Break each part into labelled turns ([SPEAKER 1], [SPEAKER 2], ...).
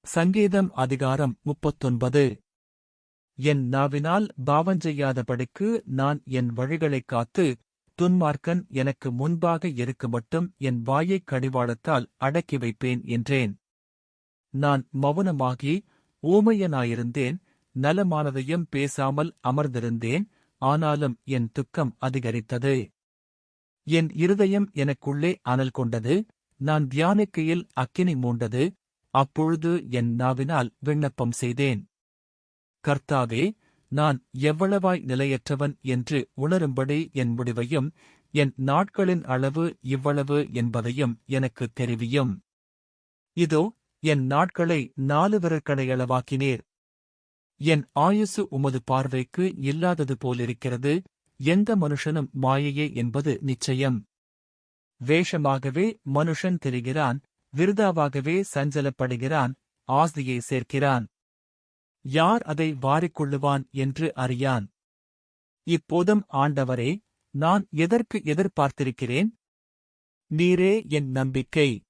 [SPEAKER 1] சங்கீதம் அதிகாரம் 39. என் நாவினால் பாவஞ்செய்யாதபடிக்கு நான் என் வழிகளைக் காத்து, துன்மார்க்கன் எனக்கு முன்பாக இருக்குமட்டும் என் வாயைக் கடிவாளத்தால் அடக்கி வைப்பேன் என்றேன். நான் மவுனமாகி ஊமையனாயிருந்தேன், நலமானதையும் பேசாமல் அமர்ந்திருந்தேன். ஆனாலும் என் துக்கம் அதிகரித்தது. என் இருதயம் எனக்குள்ளே அனல் கொண்டது. நான் தியானிக்கையில் அக்கினி மூண்டது. அப்பொழுது என் நாவினால் விண்ணப்பம் செய்தேன். கர்த்தாவே, நான் எவ்வளவாய் நிலையற்றவன் என்று உணரும்படி என் முடிவையும் என் நாட்களின் அளவு இவ்வளவு என்பதையும் எனக்குத் தெரிவியும். இதோ, என் நாட்களை 4 விரற்கடையளவாக்கினீர். என் ஆயுசு உமது பார்வைக்கு இல்லாதது போலிருக்கிறது. எந்த மனுஷனும் மாயையே என்பது நிச்சயம். வேஷமாகவே மனுஷன் திரிகிறான், விருதாவாகவே சஞ்சலப்படுகிறான், ஆசையை சேர்க்கிறான். யார் அதை வாரிக்கொள்ளுவான் என்று அறியான். இப்போதும் ஆண்டவரே, நான் எதற்கு எதிர்பார்த்திருக்கிறேன்? நீரே என் நம்பிக்கை.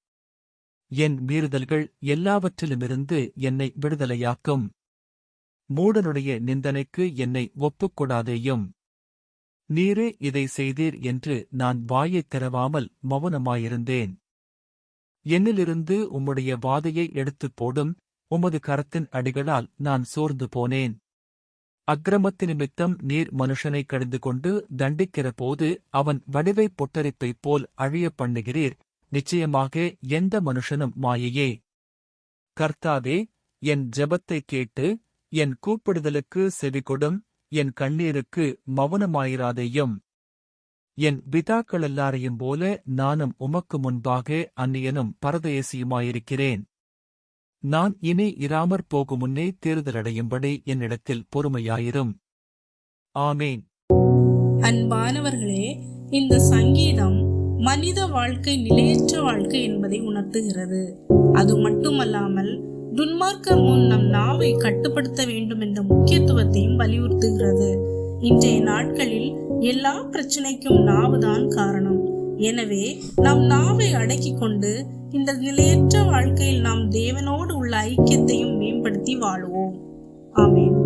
[SPEAKER 1] என் மீறுதல்கள் எல்லாவற்றிலுமிருந்து என்னை விடுதலையாக்கும். மூடனுடைய நிந்தனைக்கு என்னை ஒப்புக்கொடாதேயும். நீரே இதை செய்தீர் என்று நான் வாயைத் திறவாமல் மௌனமாயிருந்தேன். என்னிலிருந்து உம்முடைய வாதையை எடுத்துப் போடும். உமது கரத்தின் அடிகளால் நான் சோர்ந்து போனேன். அக்கிரமத்தினிமித்தம் நீர் மனுஷனைக் கடிந்து கொண்டு தண்டிக்கிறபோது அவன் வடிவைப் பொட்டரிப்பைப் போல் அழியப் பண்ணுகிறீர். நிச்சயமாக எந்த மனுஷனும் மாயையே. கர்த்தாவே, என் ஜெபத்தைக் கேட்டு என் கூப்பிடுதலுக்கு செவிகொடும். என் கண்ணீருக்கு மவுனமாயிராதேயும். என் பிதாக்களெல்லாரையும் போல நானும் உமக்கு முன்பாக அந்நியனும் பரதேசியுமாயிருக்கிறேன். நான் இனி இராமற் போகுமுன்னே தேறுதலடையும்படி என்னிடத்தில் பொறுமையாயிரும். ஆமேன்.
[SPEAKER 2] அன்பானவர்களே, இந்த சங்கீதம் மனித வாழ்க்கை நிலையற்ற வாழ்க்கை என்பதை உணர்த்துகிறது. அது மட்டுமல்லாமல் துன்மார்க்கர் முன் நம் நாவை கட்டுப்படுத்த வேண்டும் என்ற முக்கியத்துவத்தையும் வலியுறுத்துகிறது. இன்றைய நாட்களில் எல்லா பிரச்சனைக்கும் நாவுதான் காரணம். எனவே நம் நாவை அடக்கிக் கொண்டு இந்த நிலையற்ற வாழ்க்கையில் நாம் தேவனோடு உள்ள ஐக்கியத்தையும் மேம்படுத்தி வாழுவோம். ஆமென்.